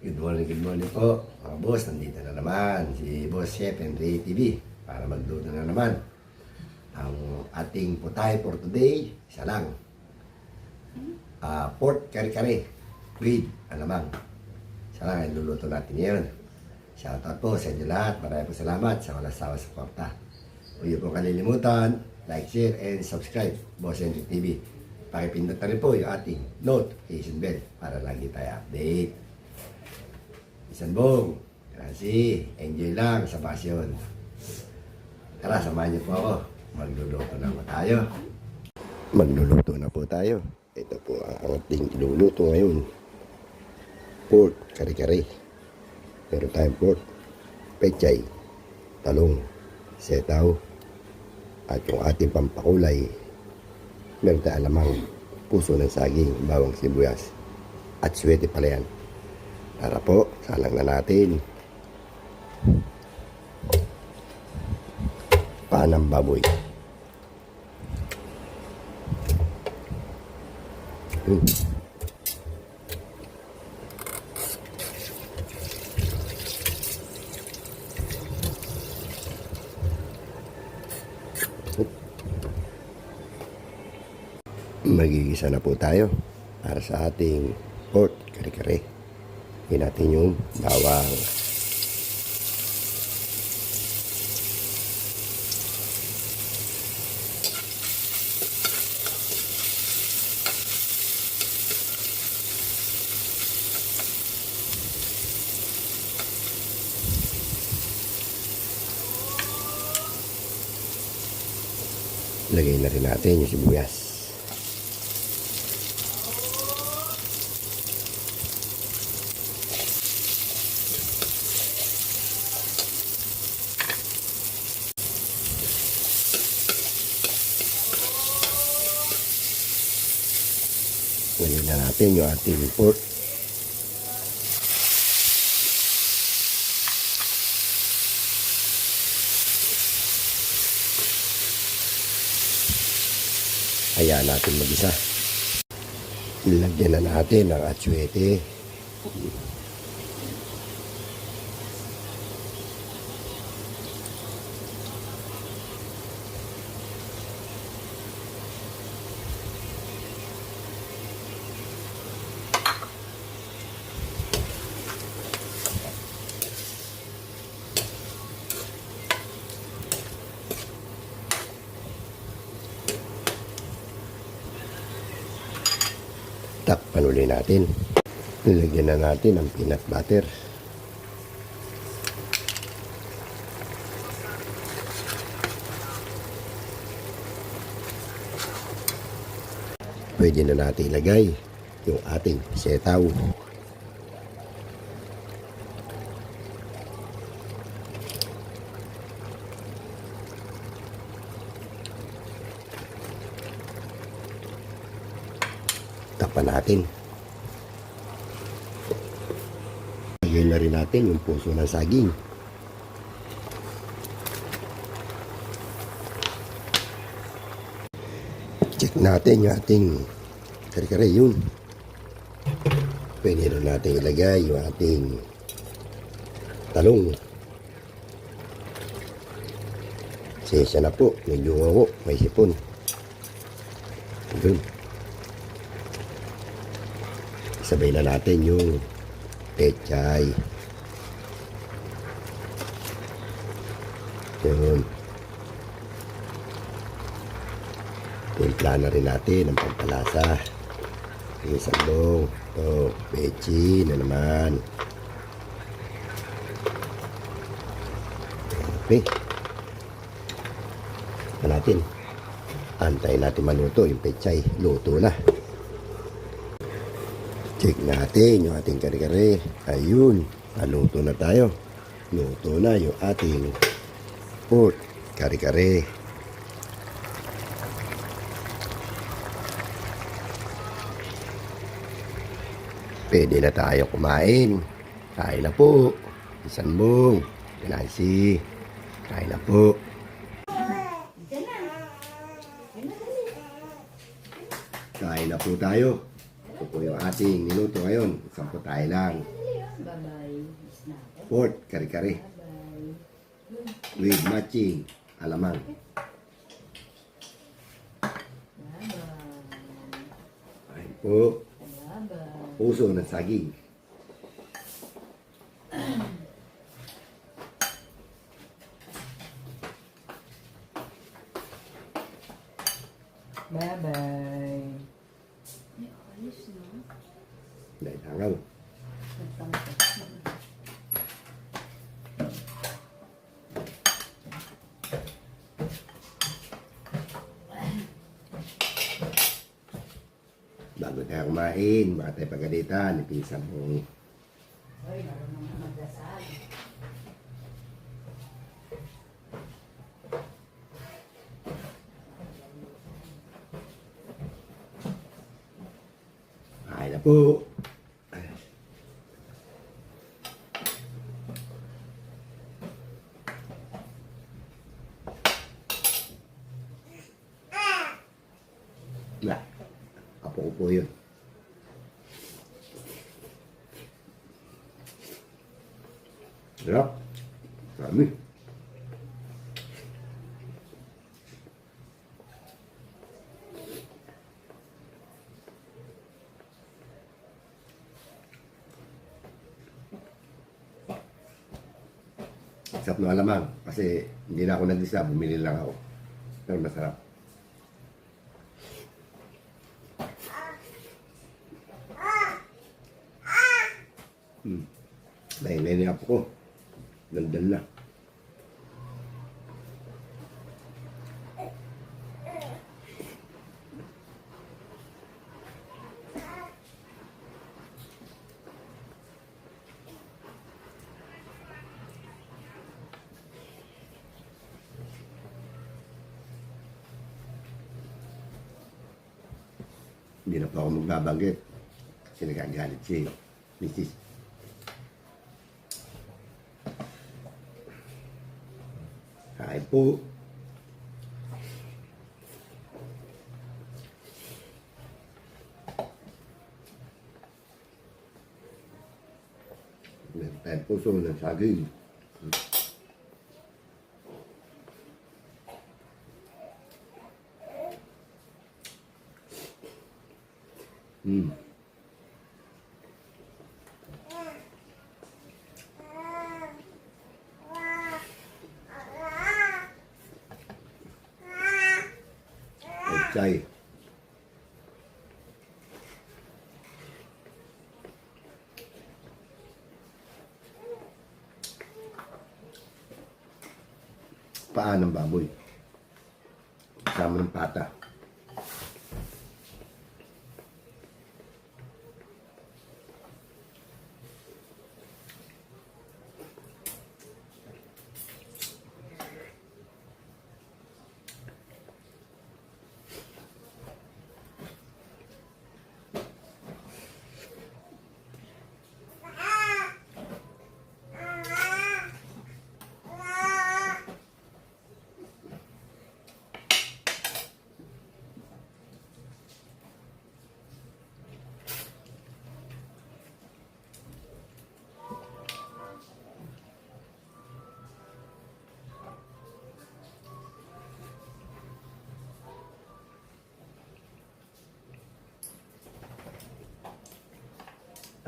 Good morning po mga boss. Nandito na naman si Boss Chef Henry TV para magluto na naman. Ang ating putahe for today, isa lang. Pork kare-kare with alamang. Isa lang ang luluto natin ngayon. Shoutout po sa inyo lahat. Maraming po salamat sa walang sawa suporta. Huwag niyo po kalilimutan, like, share, and subscribe. Boss Henry TV. Pakipindot na rin po yung ating notification bell para lagi tayo update. Isanbong, kasi enjoy lang sa pasyon. Tara, samahan niyo po ako. Magluluto na po tayo. Magluluto na po tayo. Ito po ang ating iluluto ngayon. Pork kare-kare. Meron tayong pork, pechay, talong, setaw, at yung ating pampakulay. Meron tayong alamang, puso ng saging, bawang sibuyas, at swete pala yan. Tara po, salang na natin. Panang baboy. Magigisa na po tayo para sa ating pork kare-kare. Hingin natin yung bawang. Lagay na rin natin yung sibuyas. Lagyan na natin yung ating pork. Hayaan natin mag-isa. Ilagyan na natin ang atsuete. Takpan ulit natin. Nilagyan na natin ang peanut butter. Pwede na natin ilagay yung ating setaw. Takpan natin. Lagyan na rin natin yung puso ng saging. Check natin yung ating kare-kare yun. Pwede rin natin ilagay yung ating talong. Sensya na po, medyo ngawo, may sipon. Yun. Sabay na natin yung pechay. Yun. Timpla na rin natin ang pampalasa. Isang ito, pechi na naman. Okay. Ito natin. Antayin natin maluto yung pechay. Luto na. Check natin yung ating kare-kare. Ayun, naluto na tayo. Luto na yung ating pork kare-kare. Pwede na tayo kumain. Kain na po. Isanbong, Nancy. Kain na po. Kain na po tayo. Ito po yung ating niluto ngayon. Isang putahe lang. pork kare-kare with matching alamang. Ayun po, puso ng saging. Bye-bye. Dahil hangaw. Bago tayo kumain, baka tayo pagalitan, ipisan mo. Ay, marunong na magdasal. Kain na po. Na, apo ko po yun. Sarap. Marami. Sarap na alamang kasi hindi na ako nag-isa, bumili lang ako. Pero masarap. Lain-lain niya po ko. Daldal na. Hindi na po ako magbabanggit. Kasi nagagalit si Mrs. Kain po. Meron tayong puso ng saging. Chay. Paa ng baboy. Kasama ng pata.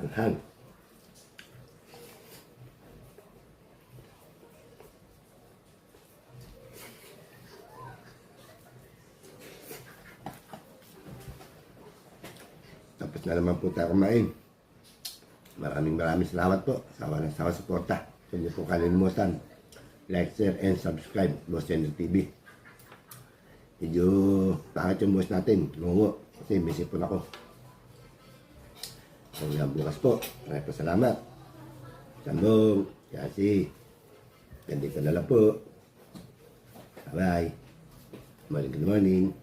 Anghang. Tapos na naman po tayo kumain. Maraming salamat po sa walang sawa suporta. Huwag niyo po kalimutan. Like, share, and subscribe. Boss Channel TV. Medyo bakit yung boss natin. Lungo. Kasi may sipon ako. Hanggang bukas po. Maraming po salamat. Sambong. Yasi. Ganito na lang po. Bye-bye. Good morning.